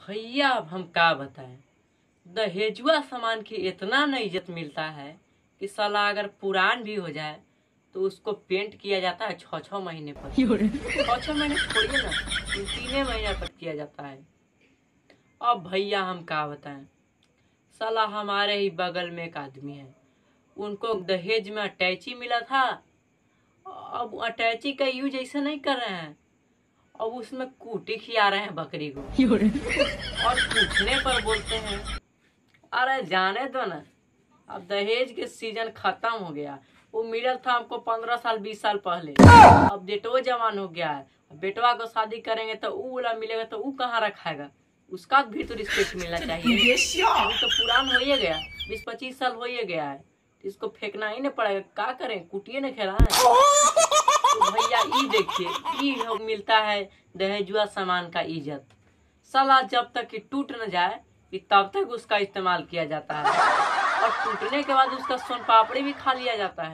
भैया अब हम का बताएं। दहेजुआ सामान की इतना न इज्जत मिलता है कि साला अगर पुरान भी हो जाए तो उसको पेंट किया जाता है 6-6 महीने पर। 6-6 महीने छोड़िए ना, 3 महीने पर किया जाता है। अब भैया हम का बताएं, साला हमारे ही बगल में एक आदमी है, उनको दहेज में अटैची मिला था। अब अटैची का यूज ऐसा नहीं कर रहे हैं, अब उसमें कूटी खिला रहे हैं बकरी को। और पूछने पर बोलते हैं अरे जाने दो ना, अब दहेज के सीजन खत्म हो गया। वो मिला था हमको 15 साल 20 साल पहले, अब बेटवा जवान हो गया है। बेटवा को शादी करेंगे तो वो वाला मिलेगा तो वो कहाँ रखाएगा, उसका भी तो रिस्पेक्ट मिलना चाहिए। वो तो पुरान हो ही गया, 20-25 साल हो ही गया है, तो इसको फेंकना ही नहीं पड़ेगा। क्या करें, कुटिए न खेला है। तो भैया ई देखिए, ई मिलता है दहेजुआ सामान का इज्जत। साला जब तक कि टूट न जाए कि तब तक उसका इस्तेमाल किया जाता है, और टूटने के बाद उसका सोन पापड़ी भी खा लिया जाता है।